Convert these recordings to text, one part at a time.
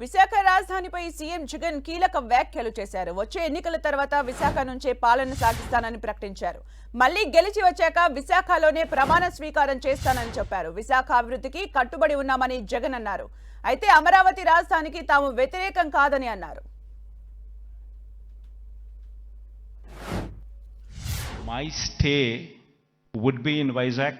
Visakha రాజధానిపై CM Jagan కీలక వ్యాఖ్యలు చేశారు. వచ్చే ఎన్నికల తర్వాత విశాఖ నుంచే పాలన సాగిస్తానని ప్రకటించారు. మళ్లీ గెలిచి వచ్చాక విశాఖలోనే ప్రమాణ స్వీకారం చేస్తానని చెప్పారు. విశాఖ అభివృద్ధికి కట్టుబడి ఉన్నామని జగన్ అన్నారు. అయితే అమరావతి రాజధానికి తాము వ్యతిరేకం కాదని అన్నారు. My stay would be in Vizag.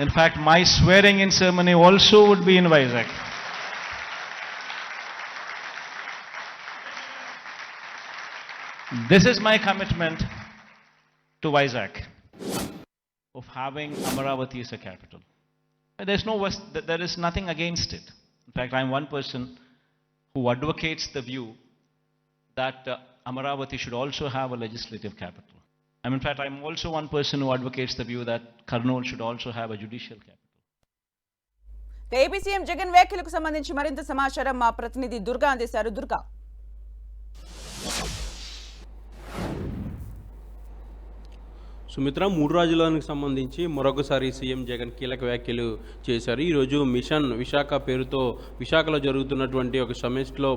In fact, my swearing in ceremony also would be in Vizag. This is my commitment to Vizag of having Amaravati as a capital. There is nothing against it. In fact, I am one person who advocates the view that Amaravati should also have a legislative capital. In fact, I am also one person who advocates the view that Kurnool should also have a judicial capital. AP CM Jagan వ్యాఖ్యలకు సంబంధించి మరింత సమాచారం మా ప్రతినిధి దుర్గా అందిస్తారు. దుర్గా, సుమిత్ర, మూడు రాజులకు సంబంధించి మరొకసారి సీఎం జగన్ కీలక వ్యాఖ్యలు చేశారు. ఈరోజు మిషన్ విశాఖ పేరుతో విశాఖలో జరుగుతున్నటువంటి ఒక సమిట్లో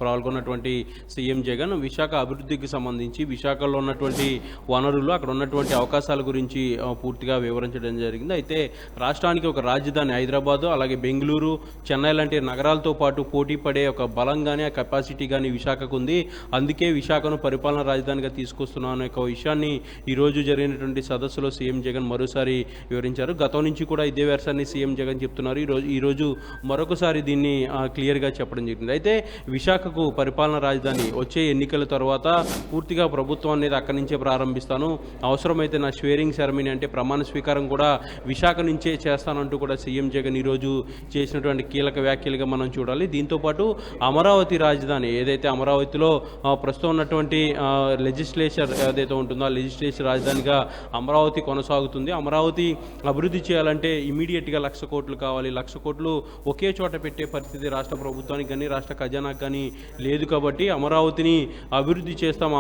పాల్గొన్నటువంటి సీఎం జగన్ విశాఖ అభివృద్ధికి సంబంధించి విశాఖలో ఉన్నటువంటి వనరులు, అక్కడ ఉన్నటువంటి అవకాశాల గురించి పూర్తిగా వివరించడం జరిగింది. అయితే రాష్ట్రానికి ఒక రాజధాని హైదరాబాదు, అలాగే బెంగళూరు, చెన్నై లాంటి నగరాలతో పాటు పోటీ పడే ఒక బలం కానీ ఆ కెపాసిటీ కానీ విశాఖకు ఉంది. అందుకే విశాఖను పరిపాలనా రాజధానిగా తీసుకొస్తున్నాను ఒక విషయాన్ని ఈరోజు జరిగిన సదస్సులో సీఎం జగన్ మరోసారి వివరించారు. గతం నుంచి కూడా ఇదే వెర్షాన్ని సీఎం జగన్ చెప్తున్నారు. ఈరోజు మరొకసారి దీన్ని క్లియర్గా చెప్పడం జరిగింది. అయితే విశాఖకు పరిపాలనా రాజధాని వచ్చే ఎన్నికల తర్వాత పూర్తిగా ప్రభుత్వం అనేది అక్కడి నుంచే ప్రారంభిస్తాను, అవసరమైతే నా స్వేరింగ్ సెరమనీ అంటే ప్రమాణ స్వీకారం కూడా విశాఖ నుంచే చేస్తానంటూ కూడా సీఎం జగన్ ఈరోజు చేసినటువంటి కీలక వ్యాఖ్యలుగా మనం చూడాలి. దీంతోపాటు అమరావతి రాజధాని ఏదైతే అమరావతిలో ప్రస్తుతం ఉన్నటువంటి లెజిస్లేచర్ ఏదైతే ఉంటుందో ఆ లెజిస్లేచర్ రాజధానిగా అమరావతి కొనసాగుతుంది. అమరావతి అభివృద్ధి చేయాలంటే ఇమీడియట్గా 1,00,000 కోట్లు కావాలి. 1,00,000 కోట్లు ఒకే చోట పెట్టే పరిస్థితి రాష్ట్ర ప్రభుత్వానికి కానీ రాష్ట్ర ఖజానాకు కానీ లేదు. కాబట్టి అమరావతిని అభివృద్ధి చేస్తాం,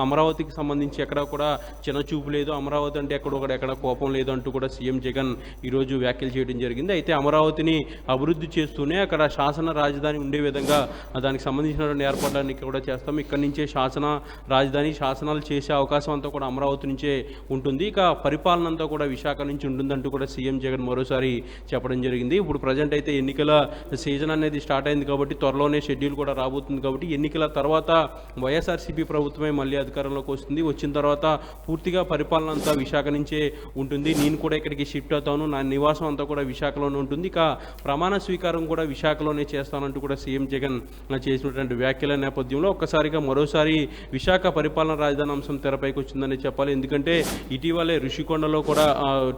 అమరావతికి సంబంధించి ఎక్కడ కూడా చిన్న చూపు లేదు, అమరావతి అంటే ఎక్కడ కోపం లేదు అంటూ కూడా సీఎం జగన్ ఈరోజు వ్యాఖ్యలు చేయడం జరిగింది. అయితే అమరావతిని అభివృద్ధి చేస్తూనే అక్కడ శాసన రాజధాని ఉండే విధంగా దానికి సంబంధించినటువంటి ఏర్పాట్లన్నీ కూడా చేస్తాం. ఇక్కడి నుంచే శాసన రాజధాని శాసనాలు చేసే అవకాశం అంతా కూడా అమరావతి నుంచే ఉంటుంది. ఇక పరిపాలన అంతా కూడా విశాఖ నుంచి ఉంటుందంటూ కూడా సీఎం జగన్ మరోసారి చెప్పడం జరిగింది. ఇప్పుడు ప్రజెంట్ అయితే ఎన్నికల సీజన్ అనేది స్టార్ట్ అయింది కాబట్టి త్వరలోనే షెడ్యూల్ కూడా రాబోతుంది. కాబట్టి ఎన్నికల తర్వాత వైఎస్ఆర్సీపీ ప్రభుత్వమే మళ్ళీ అధికారంలోకి వస్తుంది. వచ్చిన తర్వాత పూర్తిగా పరిపాలన అంతా విశాఖ నుంచే ఉంటుంది. నేను కూడా ఇక్కడికి షిఫ్ట్ అవుతాను, నా నివాసం అంతా కూడా విశాఖలోనే ఉంటుంది. ఇక ప్రమాణ స్వీకారం కూడా విశాఖలోనే చేస్తానంటూ కూడా సీఎం జగన్ చేసినటువంటి వ్యాఖ్యల నేపథ్యంలో ఒక్కసారిగా మరోసారి విశాఖ పరిపాలన రాజధాని అంశం తెరపైకి వచ్చిందని చెప్పాలి. ఎందుకంటే ఇటీవలే ఋషికొండలో కూడా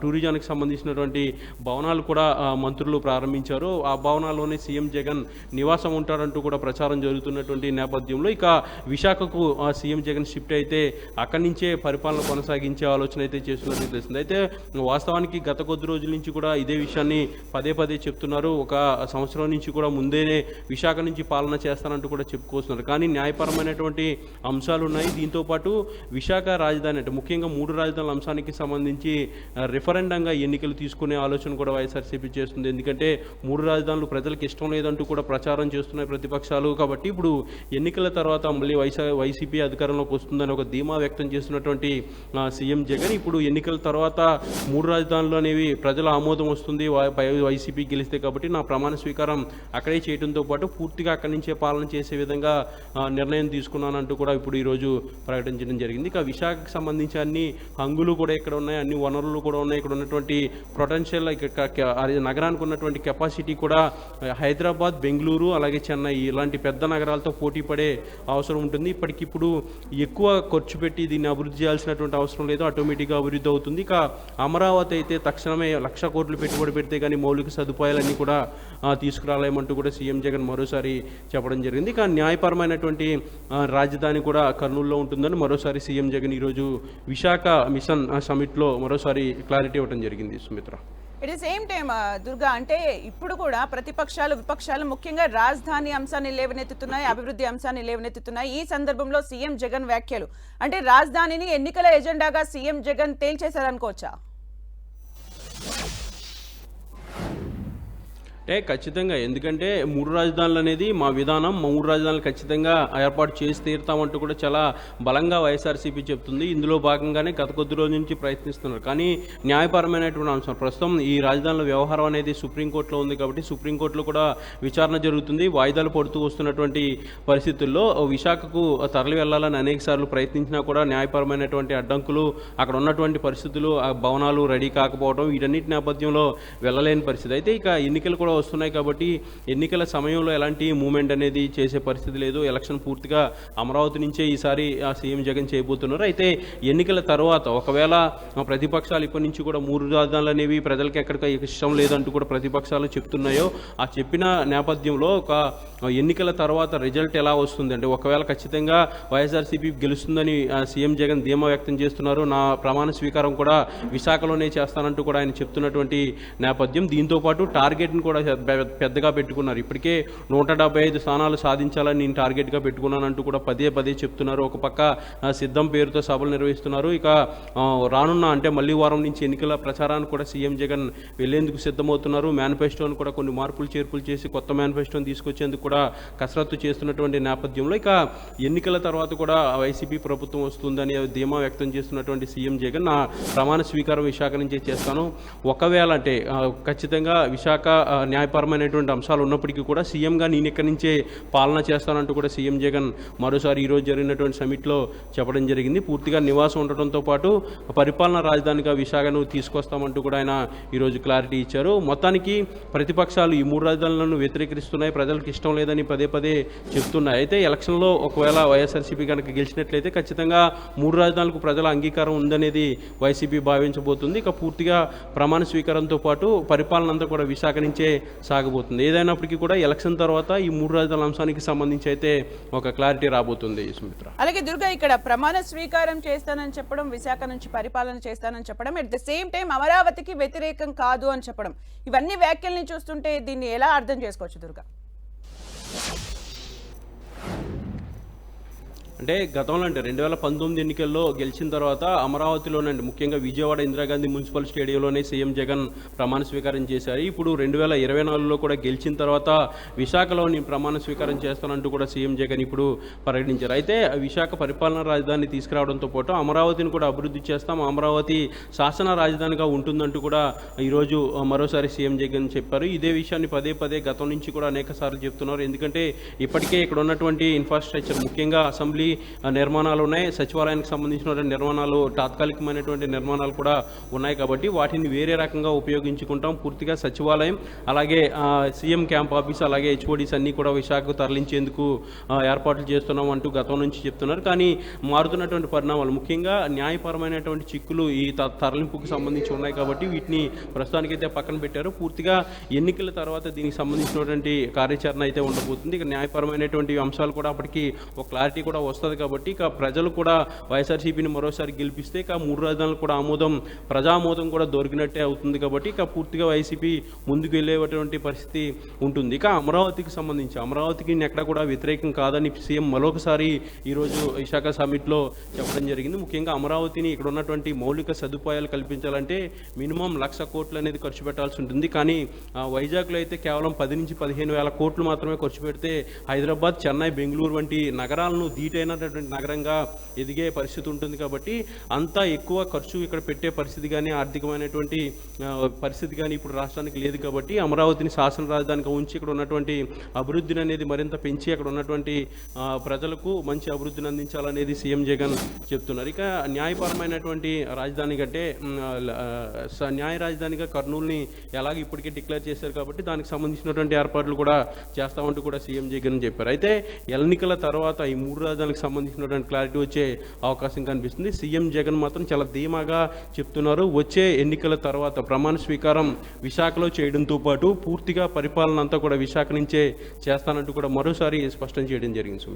టూరిజానికి సంబంధించినటువంటి భవనాలు కూడా మంత్రులు ప్రారంభించారు. ఆ భవనాల్లోనే సీఎం జగన్ నివాసం ఉంటారంటూ కూడా ప్రచారం జరుగుతున్నటువంటి నేపథ్యంలో ఇక విశాఖకు సీఎం జగన్ షిఫ్ట్ అయితే అక్కడి నుంచే పరిపాలన కొనసాగించే ఆలోచన అయితే చేస్తున్నట్టు తెలిసింది. అయితే వాస్తవానికి గత కొద్ది రోజుల నుంచి కూడా ఇదే విషయాన్ని పదే చెప్తున్నారు. ఒక సంవత్సరం నుంచి కూడా ముందేనే విశాఖ నుంచి పాలన చేస్తానంటూ కూడా చెప్పుకొస్తున్నారు. కానీ న్యాయపరమైనటువంటి అంశాలు ఉన్నాయి. దీంతోపాటు విశాఖ రాజధాని అంటే ముఖ్యంగా 3 రాజధానుల అంశానికి సంబంధించి రిఫరెండంగా ఎన్నికలు తీసుకునే ఆలోచన కూడా వైఎస్ఆర్సీపీ చేస్తుంది. ఎందుకంటే 3 రాజధానులు ప్రజలకు ఇష్టం లేదంటూ కూడా ప్రచారం చేస్తున్నాయి ప్రతిపక్షాలు. కాబట్టి ఇప్పుడు ఎన్నికల తర్వాత మళ్ళీ వైసీపీ అధికారంలోకి వస్తుందని ఒక ధీమా వ్యక్తం చేస్తున్నటువంటి సీఎం జగన్ ఇప్పుడు ఎన్నికల తర్వాత 3 రాజధానులు అనేవి ప్రజల ఆమోదం వస్తుంది వైసీపీ గెలిస్తే, కాబట్టి నా ప్రమాణ స్వీకారం అక్కడే చేయడంతో పాటు పూర్తిగా అక్కడి నుంచే పాలన చేసే విధంగా నిర్ణయం తీసుకున్నానంటూ కూడా ఇప్పుడు ఈరోజు ప్రకటించడం జరిగింది. ఇక విశాఖకు సంబంధించి అన్ని హంగులు కూడా ఇక్కడ ఉన్నాయి, అన్ని వనరులు కూడా ఉన్నాయి. ఇక్కడ ఉన్నటువంటి పొటెన్షియల్ నగరానికి ఉన్నటువంటి కెపాసిటీ కూడా హైదరాబాద్, బెంగళూరు, అలాగే చెన్నై ఇలాంటి పెద్ద నగరాలతో పోటీ పడే అవసరం ఉంటుంది. ఇప్పటికిప్పుడు ఎక్కువ ఖర్చు పెట్టి దీన్ని అభివృద్ధి చేయాల్సినటువంటి అవసరం లేదు, ఆటోమేటిక్గా అభివృద్ధి అవుతుంది. ఇక అమరావతి అయితే తక్షణమే 1,00,000 కోట్లు పెట్టుబడి పెడితే కానీ మౌలిక సదుపాయాలన్నీ కూడా తీసుకురాలేమంటూ కూడా సీఎం జగన్ మరోసారి చెప్పడం జరిగింది. ఇక న్యాయపరమైనటువంటి రాజధాని కూడా కర్నూలులో ఉంటుందని మరోసారి సీఎం జగన్ ఈరోజు విశాఖ మిషన్ సమిట్లో మరోసారి క్లారిటీ ఇవ్వడం జరిగింది. Sumitra. It is same time Durga, అంటే ఇప్పుడు కూడా ప్రతిపక్షాలు విపక్షాలు ముఖ్యంగా రాజధాని అంశాన్ని లేవనెత్తుతున్నాయి, అభివృద్ధి అంశాన్ని లేవనెత్తుతున్నాయి. ఈ సందర్భంలో సీఎం జగన్ వ్యాఖ్యలు అంటే రాజధానిని ఎన్నికల ఎజెండాగా సీఎం జగన్ తేల్చేశారనుకోవచ్చా? అంటే ఖచ్చితంగా, ఎందుకంటే 3 రాజధానులు అనేది మా విధానం, 3 రాజధానులు ఖచ్చితంగా ఏర్పాటు చేసి తీరుతామంటూ కూడా చాలా బలంగా వైఎస్ఆర్సీపీ చెప్తుంది. ఇందులో భాగంగానే గత కొద్ది రోజుల నుంచి ప్రయత్నిస్తున్నారు. కానీ న్యాయపరమైనటువంటి అంశం ప్రస్తుతం ఈ రాజధానుల వ్యవహారం అనేది సుప్రీంకోర్టులో ఉంది కాబట్టి సుప్రీంకోర్టులో కూడా విచారణ జరుగుతుంది. వాయిదాలు పడుతూ వస్తున్నటువంటి పరిస్థితుల్లో విశాఖకు తరలి వెళ్లాలని అనేక సార్లు ప్రయత్నించినా కూడా న్యాయపరమైనటువంటి అడ్డంకులు, అక్కడ ఉన్నటువంటి పరిస్థితులు, ఆ భవనాలు రెడీ కాకపోవడం, వీటన్నిటి నేపథ్యంలో వెళ్ళలేని పరిస్థితి. అయితే ఇక ఎన్నికలు కూడా వస్తున్నాయి కాబట్టి ఎన్నికల సమయంలో ఎలాంటి మూమెంట్ అనేది చేసే పరిస్థితి లేదు. ఎలక్షన్ పూర్తిగా అమరావతి నుంచే ఈసారి సీఎం జగన్ చేయబోతున్నారు. అయితే ఎన్నికల తర్వాత ఒకవేళ ప్రతిపక్షాలు ఇప్పటి నుంచి కూడా 3 రాజధానులు అనేవి ప్రజలకు ఎక్కడికి ఇష్టం లేదంటూ కూడా ప్రతిపక్షాలు చెప్తున్నాయో, ఆ చెప్పిన నేపథ్యంలో ఒక ఎన్నికల తర్వాత రిజల్ట్ ఎలా వస్తుంది అంటే ఒకవేళ ఖచ్చితంగా వైఎస్ఆర్సీపీ గెలుస్తుందని సీఎం జగన్ ధీమా వ్యక్తం చేస్తున్నారు. నా ప్రమాణ స్వీకారం కూడా విశాఖలోనే చేస్తానంటూ కూడా ఆయన చెప్తున్నటువంటి నేపథ్యం. దీంతోపాటు టార్గెట్ని కూడా పెద్దగా పెట్టుకున్నారు. ఇప్పటికే 175 స్థానాలు సాధించాలని నేను టార్గెట్గా పెట్టుకున్నానంటూ కూడా పదే పదే చెప్తున్నారు. ఒక పక్క సిద్ధం పేరుతో సభలు నిర్వహిస్తున్నారు. ఇక రానున్న అంటే మళ్ళీ వారం నుంచి ఎన్నికల ప్రచారానికి కూడా సీఎం జగన్ వెళ్లేందుకు సిద్ధమవుతున్నారు. మేనిఫెస్టోను కూడా కొన్ని మార్పులు చేర్పులు చేసి కొత్త మేనిఫెస్టోను తీసుకొచ్చేందుకు కూడా కసరత్తు చేస్తున్నటువంటి నేపథ్యంలో ఇక ఎన్నికల తర్వాత కూడా వైసీపీ ప్రభుత్వం వస్తుందని ధీమా వ్యక్తం చేస్తున్నటువంటి సీఎం జగన్ నా ప్రమాణ స్వీకారం విశాఖ నుంచే చేస్తాను. ఒకవేళ అంటే ఖచ్చితంగా విశాఖ న్యాయపరమైనటువంటి అంశాలు ఉన్నప్పటికీ కూడా సీఎంగా నేను ఇక్కడి నుంచే పాలన చేస్తానంటూ కూడా సీఎం జగన్ మరోసారి ఈరోజు జరిగినటువంటి సమిట్లో చెప్పడం జరిగింది. పూర్తిగా నివాసం ఉండటంతో పాటు పరిపాలనా రాజధానిగా విశాఖను తీసుకొస్తామంటూ కూడా ఆయన ఈరోజు క్లారిటీ ఇచ్చారు. మొత్తానికి ప్రతిపక్షాలు ఈ 3 రాజధానులను వ్యతిరేకిస్తున్నాయి, ప్రజలకు ఇష్టం లేదని పదే పదే చెప్తున్నాయి. అయితే ఎలక్షన్లో ఒకవేళ వైఎస్ఆర్సీపీ కనుక గెలిచినట్లయితే ఖచ్చితంగా 3 రాజధానులకు ప్రజల అంగీకారం ఉందనేది వైసీపీ భావించబోతుంది. ఇక పూర్తిగా ప్రమాణ స్వీకారంతో పాటు పరిపాలన అంతా కూడా విశాఖ నుంచే సాగబోతుంది. ఏదైనప్పటికీ కూడా ఎలక్షన్ తర్వాత ఈ 3 రాజధానుల అంశానికి సంబంధించి అయితే ఒక క్లారిటీ రాబోతుంది. సుమిత్ర, అలాగే దుర్గా, ఇక్కడ ప్రమాణ స్వీకారం చేస్తానని చెప్పడం, విశాఖ నుంచి పరిపాలన చేస్తానని చెప్పడం, ఎట్ ద సేమ్ టైం అమరావతికి వ్యతిరేకం కాదు అని చెప్పడం, ఇవన్నీ వ్యాఖ్యల్ని చూస్తుంటే దీన్ని ఎలా అర్థం చేసుకోవచ్చు దుర్గా? అంటే గతంలో అంటే 2019 ఎన్నికల్లో గెలిచిన తర్వాత అమరావతిలోనండి ముఖ్యంగా విజయవాడ ఇందిరాగాంధీ మున్సిపల్ స్టేడియంలోనే సీఎం జగన్ ప్రమాణ స్వీకారం చేశారు. ఇప్పుడు 2024లో కూడా గెలిచిన తర్వాత విశాఖలో నేను ప్రమాణ స్వీకారం చేస్తానంటూ కూడా సీఎం జగన్ ఇప్పుడు ప్రకటించారు. అయితే విశాఖ పరిపాలనా రాజధాని తీసుకురావడంతో పాటు అమరావతిని కూడా అభివృద్ధి చేస్తాం, అమరావతి శాసన రాజధానిగా ఉంటుందంటూ కూడా ఈరోజు మరోసారి సీఎం జగన్ చెప్పారు. ఇదే విషయాన్ని పదే పదే గతం నుంచి కూడా అనేక సార్లు చెప్తున్నారు. ఎందుకంటే ఇప్పటికే ఇక్కడ ఉన్నటువంటి ఇన్ఫ్రాస్ట్రక్చర్ ముఖ్యంగా అసెంబ్లీ నిర్మాణాలు ఉన్నాయి, సచివాలయానికి సంబంధించిన నిర్మాణాలు, తాత్కాలికమైనటువంటి నిర్మాణాలు కూడా ఉన్నాయి కాబట్టి వాటిని వేరే రకంగా ఉపయోగించుకుంటాం. పూర్తిగా సచివాలయం అలాగే సీఎం క్యాంప్ ఆఫీస్ అలాగే హెచ్ఓడీస్ అన్నీ కూడా విశాఖకు తరలించేందుకు ఏర్పాట్లు చేస్తున్నాం అంటూ గతం నుంచి చెప్తున్నారు. కానీ మారుతున్నటువంటి పరిణామాలు ముఖ్యంగా న్యాయపరమైనటువంటి చిక్కులు ఈ తరలింపుకు సంబంధించి ఉన్నాయి కాబట్టి వీటిని ప్రస్తుతానికైతే పక్కన పెట్టారు. పూర్తిగా ఎన్నికల తర్వాత దీనికి సంబంధించినటువంటి కార్యాచరణ అయితే ఉండబోతుంది. ఇక న్యాయపరమైనటువంటి అంశాలు కూడా అప్పటికి ఒక క్లారిటీ కూడా వస్తుంది కాబట్టి ఇక ప్రజలు కూడా వైఎస్ఆర్సీపీని మరోసారి గెలిపిస్తే ఇక 3 రాజధానులు కూడా ప్రజామోదం కూడా దొరికినట్టే అవుతుంది కాబట్టి ఇక పూర్తిగా వైసీపీ ముందుకు వెళ్ళేటువంటి పరిస్థితి ఉంటుంది. ఇక అమరావతికి సంబంధించి అమరావతికి ఎక్కడ కూడా వ్యతిరేకం కాదని సీఎం మరొకసారి ఈరోజు విశాఖ సమిట్లో చెప్పడం జరిగింది. ముఖ్యంగా అమరావతిని ఇక్కడ ఉన్నటువంటి మౌలిక సదుపాయాలు కల్పించాలంటే మినిమం 1,00,000 కోట్లు అనేది ఖర్చు పెట్టాల్సి ఉంటుంది. కానీ వైజాగ్లో అయితే కేవలం 10 నుంచి 15,000 కోట్లు మాత్రమే ఖర్చు పెడితే హైదరాబాద్, చెన్నై, బెంగళూరు వంటి నగరాలను ధీటైనటువంటి నగరంగా ఎదిగే పరిస్థితి ఉంటుంది. కాబట్టి అంత ఎక్కువ ఖర్చు ఇక్కడ పెట్టే పరిస్థితి కానీ ఆర్థికమైనటువంటి పరిస్థితి కానీ ఇప్పుడు రాష్ట్రానికి లేదు. కాబట్టి అమరావతిని శాసన రాజధానిగా ఉంచి ఇక్కడ ఉన్నటువంటి అభివృద్ధిని అనేది మరింత పెంచి అక్కడ ఉన్నటువంటి ప్రజలకు మంచి అభివృద్ధిని అందించాలనేది సీఎం జగన్ చెప్తున్నారు. ఇక న్యాయపరమైనటువంటి రాజధాని కంటే న్యాయ రాజధానిగా కర్నూలుని ఎలాగ ఇప్పటికే డిక్లేర్ చేశారు కాబట్టి దానికి సంబంధించినటువంటి ఏర్పాట్లు కూడా చేస్తామంటూ కూడా సీఎం జగన్ చెప్పారు. అయితే ఎన్నికల తర్వాత ఈ 3 రాజధానులకు సంబంధించినటువంటి క్లారిటీ వచ్చే అవకాశం కనిపిస్తుంది. సీఎం జగన్ మాత్రం చాలా ధీమాగా చెప్తున్నారు. వచ్చే ఎన్నికల తర్వాత ప్రమాణ స్వీకారం విశాఖలో చేయడంతో పాటు పూర్తిగా పరిపాలన అంతా కూడా విశాఖ నుంచే చేస్తానంటూ కూడా మరోసారి స్పష్టం చేయడం జరిగింది.